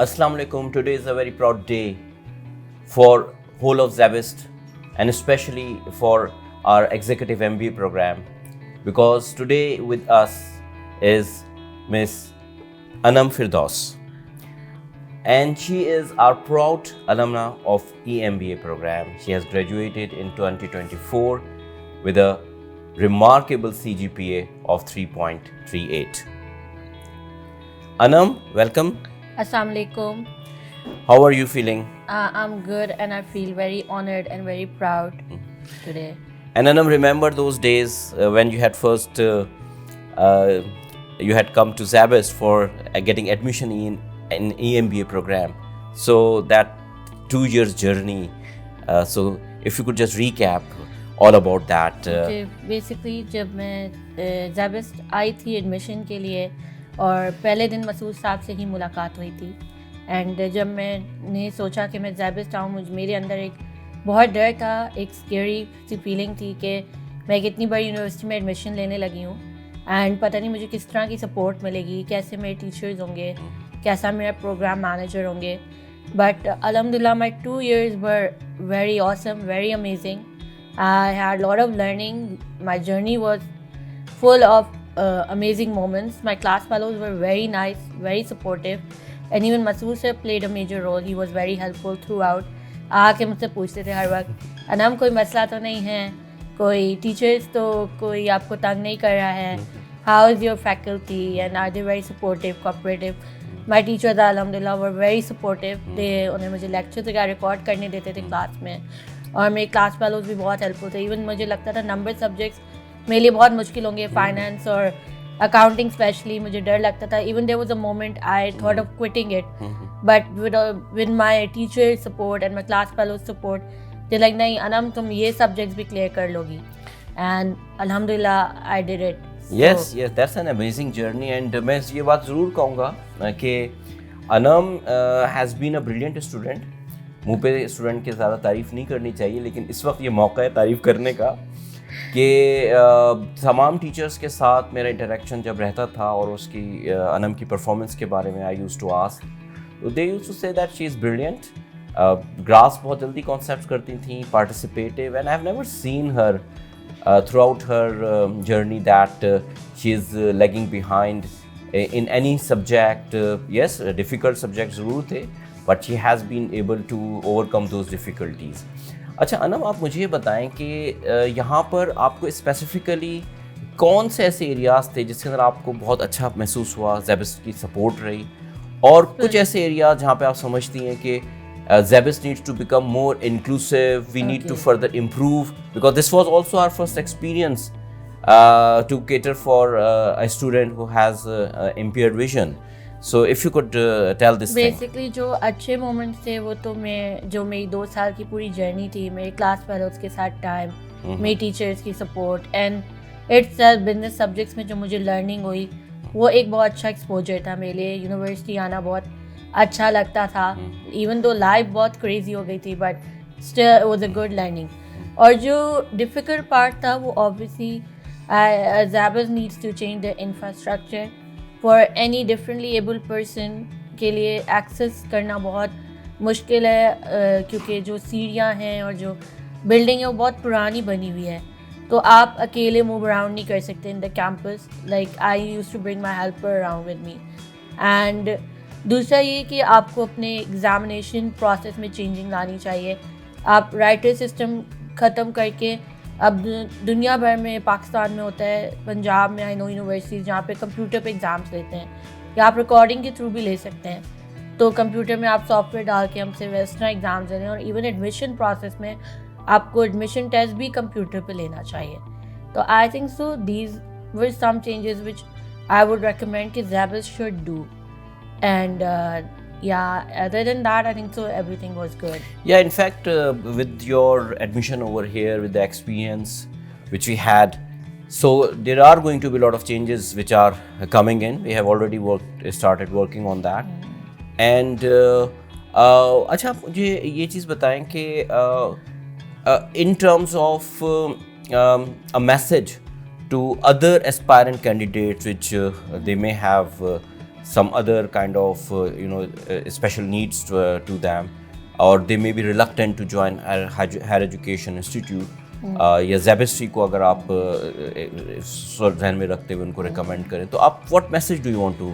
Assalamu alaikum. Today is a very proud day for whole of Zabist and especially for our executive MBA program, because today with us is Miss Anam Firdaus, and she is our proud alumna of EMBA program. She has graduated in 2024 with a remarkable CGPA of 3.38. Anam, welcome. Assalamu alaikum. How are you feeling? I'm good and I feel very honored and very proud today. And Anam, remember those days when you had first you had come to Zabist for getting admission in an EMBA program. So that 2 years journey. So if you could just recap all about that. Basically जब मैं Zabist आई थी admission के लिए और पहले दिन मसूद साहब से ही मुलाकात हुई थी एंड जब मैंने सोचा कि मैं Zabist आऊँ मेरे अंदर एक बहुत डर था, एक स्केरी सी फीलिंग थी कि मैं एक इतनी बड़ी यूनिवर्सिटी में एडमिशन लेने लगी हूँ एंड पता नहीं मुझे किस तरह की सपोर्ट मिलेगी, कैसे मेरे टीचर्स होंगे, कैसा मेरा प्रोग्राम मैनेजर होंगे. बट अल्हम्दुलिल्लाह माई 2 years were very awesome, very amazing. I had a lot of learning. My journey was full of amazing moments. My class fellows were very nice, very supportive. And even Masood sir played a major role. He was very helpful throughout. आके मुझसे पूछते थे हर वक्त, अनम कोई मसला तो नहीं है, कोई टीचर्स तो कोई आपको तंग नहीं कर रहा है, how is your faculty and are they very supportive, cooperative. My teachers अल्हम्दुलिल्लाह वर वेरी सपोर्टिव. दे उन्हें मुझे लेक्चर्स वगैरह रिकॉर्ड करने देते थे क्लास में और मेरे क्लास फेलोज भी बहुत हेल्पफुल थे. इवन मुझे लगता था नंबर सब्जेक्ट्स मेरे लिए बहुत मुश्किल होंगे, फाइनेंस और अकाउंटिंग स्पेशली मुझे डर लगता था. Even there was a moment I thought of quitting it, but with my teacher support and my class fellows support they like नहीं अनम तुम ये सब्जेक्ट्स भी क्लियर कर लोगी एंड अल्हम्दुलिल्लाह I did it. Yes, that's an amazing journey. And मैं ये बात ज़रूर कहूँगा कि Anam has been a brilliant student. मुँह पे स्टूडेंट के ज़्यादा तारीफ़ नहीं करनी चाहिए, लेकिन इस वक्त ये मौका है तारीफ़ करने का कि तमाम टीचर्स के साथ मेरा इंटरेक्शन जब रहता था और उसकी अनम की परफॉर्मेंस के बारे में आई यूज़ टू आस्क, तो they used to say that she is brilliant, grasp बहुत जल्दी कॉन्सेप्ट्स करती थी, participative, and I have never seen her throughout her journey that she is lagging behind in any subject. Yes, difficult subjects ज़रूर थे, but she has been able to overcome those difficulties. अच्छा अनम, आप मुझे ये बताएं कि यहाँ पर आपको स्पेसिफिकली कौन से ऐसे एरियाज़ थे जिसके अंदर आपको बहुत अच्छा महसूस हुआ, Zabist की सपोर्ट रही, और कुछ ऐसे एरियाज जहाँ पे आप समझती हैं कि Zabist needs to become more inclusive, we need to further improve, because this was also our first experience to cater for a student who has impaired vision. So if you could tell this Basically जो अच्छे moments थे वो तो मैं जो मेरी 2 साल की पूरी जर्नी थी, मेरे क्लास फेलोज के साथ टाइम, मेरी टीचर्स की support and it's business subjects में जो मुझे लर्निंग हुई वो एक बहुत अच्छा एक्सपोजर था मेरे लिए. यूनिवर्सिटी आना बहुत अच्छा लगता था, इवन दो लाइफ बहुत क्रेजी हो गई थी, but still was a good learning. और जो डिफ़िकल्ट पार्ट था वो obviously Zabist needs to change the infrastructure for any differently able person के लिए एक्सेस करना बहुत मुश्किल है क्योंकि जो सीढ़ियाँ हैं और जो बिल्डिंग है वो बहुत पुरानी बनी हुई है, तो आप अकेले मूव अराउंड नहीं कर सकते in the campus. Like I used to bring my helper around with me. And दूसरा ये कि आपको अपने एग्ज़ामिनेशन प्रोसेस में चेंजिंग लानी चाहिए. आप राइटर सिस्टम ख़त्म करके अब दुनिया भर में, पाकिस्तान में होता है, पंजाब में आई नो यूनिवर्सिटीज़ जहाँ पे कंप्यूटर पे एग्ज़ाम्स लेते हैं, या आप रिकॉर्डिंग के थ्रू भी ले सकते हैं. तो कंप्यूटर में आप सॉफ्टवेयर डाल के हमसे वेस्ट तरह एग्ज़ाम्स ले रहे हैं. और इवन एडमिशन प्रोसेस में आपको एडमिशन टेस्ट भी कंप्यूटर पे लेना चाहिए. तो I think so these were some changes which I would recommend कि Zabist should do. And yeah, other than that, I think so everything was good. Yeah, in fact, with your admission over here, with the experience which we had, so there are going to be a lot of changes which are coming in. We have already started working on that. And अच्छा, आप मुझे ये चीज़ बताएं कि in terms of a message to other aspirant candidates which they may have some other kind of special needs to them, or they may be reluctant to join a higher education institute. या ज़ेबिस्ट्री को अगर आप ध्यान में रखते हुए उनको recommend करें, तो आप what message do you want to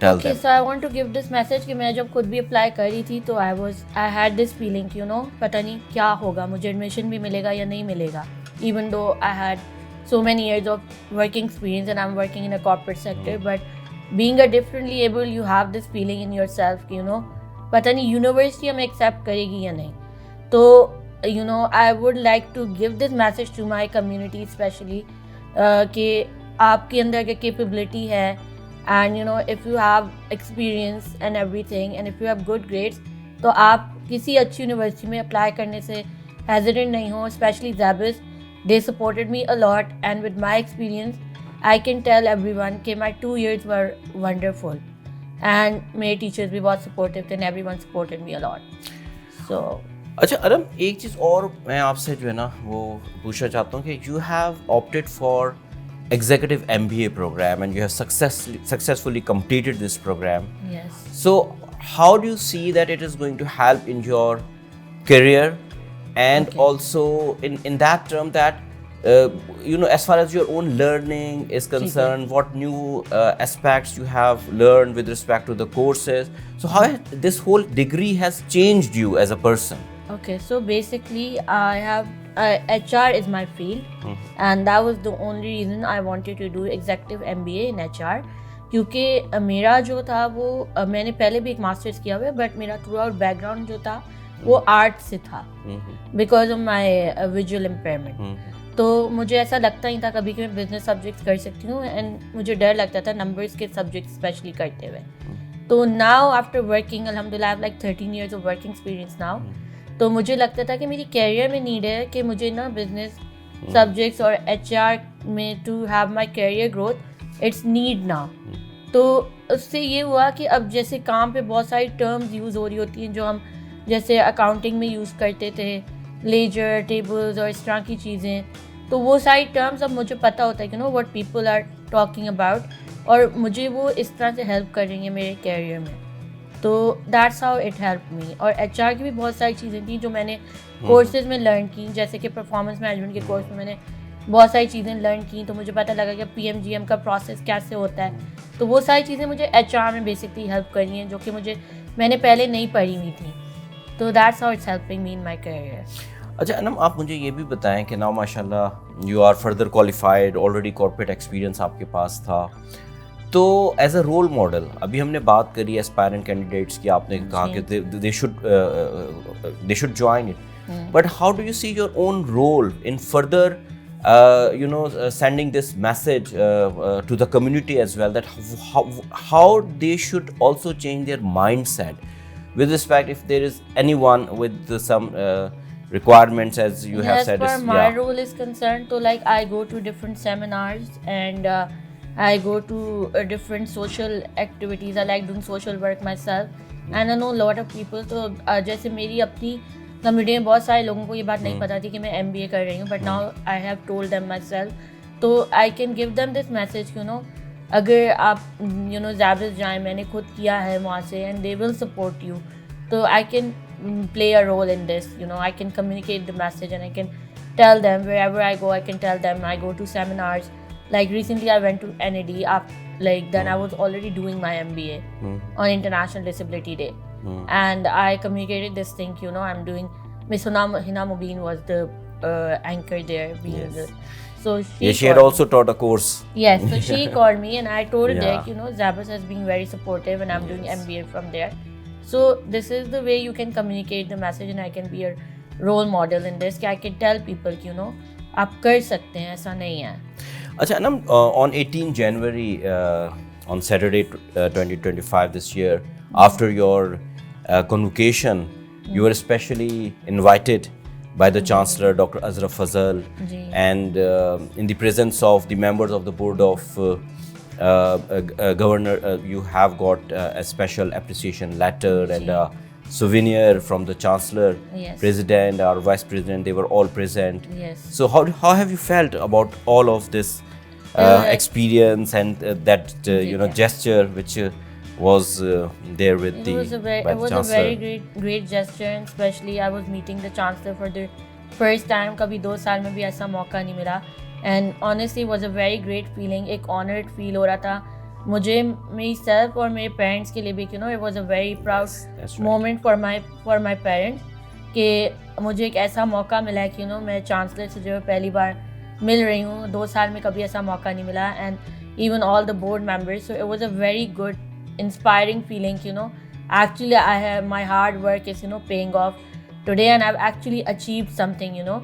tell them? So I want to give this message कि मैं जब खुद भी अप्लाई कर रही थी तो I had this feeling, you know, पता नहीं क्या होगा, मुझे एडमिशन भी मिलेगा या नहीं मिलेगा, even though I had so many years of working experience and I'm working in a corporate sector, but being a differently able, you have this feeling in yourself, you know, पता नहीं university हमें accept करेगी या नहीं. तो you know, I would like to give this message to my community especially कि आपके अंदर क्या capability है, and you know, if you have experience and everything and if you have good grades, तो आप किसी अच्छी यूनिवर्सिटी में अप्लाई करने से hesitant नहीं हो. Especially Zabis, they supported me a lot, and with my experience I can tell everyone कि my 2 years were wonderful, and मेरे teachers भी बहुत supportive थे and everyone supported me a lot. So अच्छा अरम, एक चीज़ और मैं आपसे जो है ना वो पूछना चाहता हूँ कि you have opted for executive MBA program and you have successfully completed this program. yes. So how do you see that it is going to help in your career, and Okay. also in that term that you know, as far as your own learning is concerned, what new aspects you have learned with respect to the courses, so how this whole degree has changed you as a person? Okay, so basically I have HR is my field, and that was the only reason I wanted to do executive MBA in HR. क्योंकि मेरा जो था वो मैंने पहले भी एक masters किया हुआ है, बट मेरा थ्रू आउट बैकग्राउंड जो था वो आर्ट से था, because of my visual impairment. तो मुझे ऐसा लगता ही था कभी कि मैं बिजनेस सब्जेक्ट्स कर सकती हूँ, एंड मुझे डर लगता था नंबर्स के सब्जेक्ट स्पेशली करते हुए. तो नाउ आफ्टर वर्किंग, अल्हम्दुलिल्लाह, I have like 13 years of working experience now. तो मुझे लगता था कि मेरी कैरियर में नीड है कि मुझे ना बिजनेस सब्जेक्ट्स और HR में to have my career growth, it's need now. तो उससे ये हुआ कि अब जैसे काम पे बहुत सारी टर्म्स यूज़ हो रही होती हैं जो हम जैसे अकाउंटिंग में यूज़ करते थे, लेजर, टेबल्स और इस तरह की चीज़ें, तो वो सारी टर्म्स अब मुझे पता होता है कि know what people are talking about, और मुझे वो इस तरह से हेल्प कर रही है मेरे कैरियर में. तो that's how it help me. और HR की भी बहुत सारी चीज़ें थी जो मैंने कोर्सेज में लर्न की, जैसे कि परफॉर्मेंस मैनेजमेंट के कोर्स में मैंने बहुत सारी चीज़ें लर्न की, तो मुझे पता लगा कि PMGM का प्रोसेस कैसे होता है. तो वो सारी चीज़ें मुझे HR में बेसिकली हेल्प कर रही हैं, जो कि मैंने पहले नहीं पढ़ी हुई थी. तो that's how it's helping me in my career. अच्छा अनम, आप मुझे ये भी बताएं कि नाउ माशाल्लाह you are further qualified, already corporate experience आपके पास था, तो एज अ रोल मॉडल अभी हमने बात करी एस्पायरेंट कैंडिडेट्स की, आपने कहा कि they should join it, but how do you see your own role in further sending this message to the community as well, that how they should also change their mindset with respect if there is anyone with some requirements, as you have said. As far my role is concerned, so like I go to different seminars and I go to different social activities. I like doing social work myself, and I know a lot of people. तो जैसे मेरी अपनी community में बहुत सारे लोगों को ये बात नहीं पता थी कि मैं MBA कर रही हूँ, but now I have told them myself. तो I can give them this message, you know, अगर आप यू नो ज़ाबिस जाएँ, मैंने खुद किया है वहाँ से, and they will support you. तो I can play a role in this, you know, I can communicate the message and I can tell them wherever I go. I can tell them I go to seminars. Like recently I went to NAD, like then I was already doing my MBA on International Disability Day. And I communicated this thing, you know, I'm doing, Miss Hina Mubin was the anchor there, being so she had also taught a course. Yes, so she called me and I told her, you know, Zabis has been very supportive and I'm doing MBA from there. So this is the way you can communicate the message, and I can be a role model in this, कि I can tell people, you know, आप कर सकते हैं, ऐसा नहीं है. अच्छा Anam, on 18 January on Saturday 2025 this year, after your convocation, you were specially invited by the Chancellor Dr. Ashraf Fazal, and in the presence of the members of the board of Governor, you have got a special appreciation letter and a souvenir from the Chancellor, President, our Vice President. They were all present. Yes. So how have you felt about all of this experience and that you know gesture which was there with It the was a very, by it the was a chancellor. very great gesture, and especially I was meeting the chancellor for the first time. कभी 2 साल में भी ऐसा मौका नहीं मिला, and honestly it was a very great feeling. एक honored feel हो रहा था मुझे, मेरी सेल्फ और मेरे पेरेंट्स के लिए भी. You know, it was a very proud That's right. moment for my parents कि मुझे एक ऐसा मौका मिला है कि you know मैं चांसलर से जो है पहली बार मिल रही हूँ. 2 साल में कभी ऐसा मौका नहीं मिला, and even all the board members. So it was a very good, inspiring feeling. You know, actually I have my hard work is paying off today, and I've actually achieved something. You know,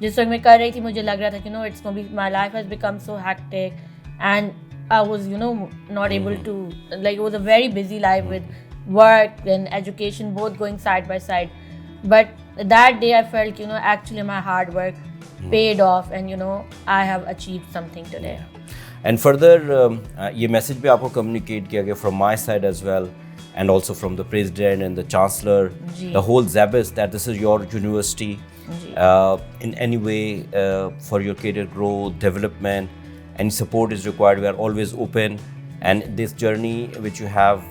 जिस वक्त मैं कर रही थी मुझे लग रहा था कि it's gonna be, my life has become so hectic, and I was not able to, like, it was a very busy life with work and education both going side by side. But that day I felt actually my hard work paid off, and I have achieved something today. And further ये message भी आपको communicate किया गया from my side as well, and also from the president and the chancellor, ji. the whole Zabis, that this is your university. Ji. In any way for your career growth, development, any support is required, we are always open. And this journey which you have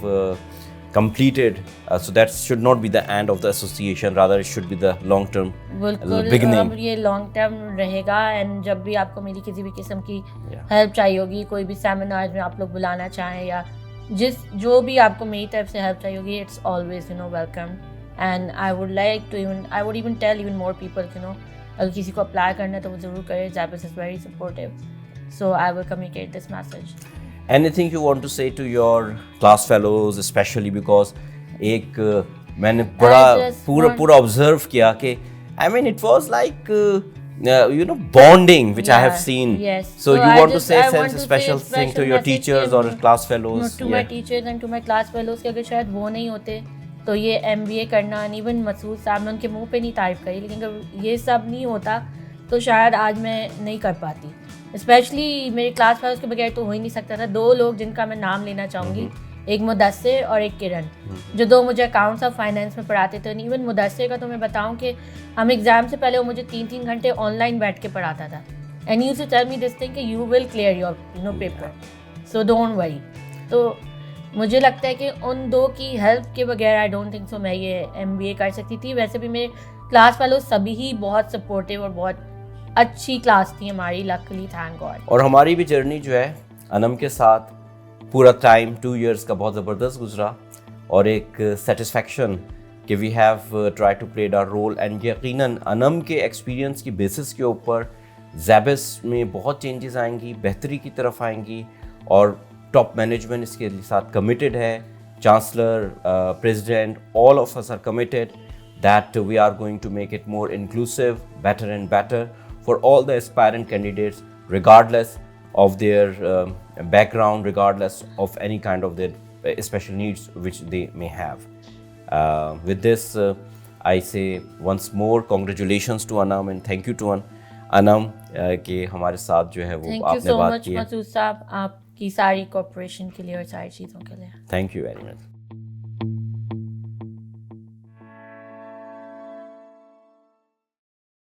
completed, so that should not be the end of the association, rather it should be the long term बिल्कुल, beginning. अब ये long term रहेगा, and जब भी आपको मेरी किसी भी किस्म की Yeah. हेल्प चाहिए होगी, कोई भी सेमिनार में आप लोग बुलाना चाहें या जो भी आपको मेरी तरफ से हेल्प चाहिए होगी, it's always welcome. And I would even tell even more people अगर किसी को अप्लाई करना है तो वो ज़रूर करें. ज़ैबिस is very supportive, so I will communicate this message. Anything you want to say to your class fellows, especially because एक मैंने बड़ा just पूरा observe किया कि I mean it was like bonding which I have Yeah, seen. yes. So you I want to just- say I want sense to special say thing to special your message teachers to- or class fellows. to my teachers and to my class fellows कि अगर शायद वो नहीं होते तो ये MBA करना, even Masood साहब ने उनके मुंह पे नहीं तारीफ करी, लेकिन अगर ये सब नहीं होता तो शायद आज मैं नहीं कर पाती. स्पेशली मेरे क्लास फेलोज के बगैर तो हो ही नहीं सकता था. 2 लोग जिनका मैं नाम लेना चाहूँगी, एक मुदस्सिर और एक किरण, जो 2 मुझे अकाउंट्स ऑफ फाइनेंस में पढ़ाते थे. इवन मुदस्सिर का तो मैं बताऊँ कि हम एग्ज़ाम से पहले वो मुझे 3-3 घंटे ऑनलाइन बैठ के पढ़ाता था, and you to tell me this thing कि you will clear your paper, so don't worry. तो मुझे लगता है कि उन 2 की हेल्प के बगैर आई डोंट थिंक सो मैं ये MBA कर सकती थी. वैसे भी मेरे क्लास फेलोज सभी ही बहुत सपोर्टिव और बहुत अच्छी क्लास थी हमारी, लकीली, थैंक गॉड. और हमारी भी जर्नी जो है अनम के साथ पूरा टाइम 2 years का बहुत ज़बरदस्त गुजरा, और एक सेटिस्फैक्शन कि we have try to play our role. And यकीनन अनम के एक्सपीरियंस की बेसिस के ऊपर ज़ैबिस में बहुत चेंजेस आएंगी, बेहतरी की तरफ आएंगी, और टॉप मैनेजमेंट इसके साथ कमिटेड है. Chancellor, president, all of us are committed that we are going to make it more inclusive, better and better for all the aspirant candidates, regardless of their background, regardless of any kind of their special needs which they may have. With this, I say once more congratulations to Anam and thank you to Anam कि हमारे साथ जो है वो thank you आपने सो बात much की है. मसूद साहब, आपकी सारी कोऑपरेशन के लिए और सारी चीज़ों के लिए. Thank you very much.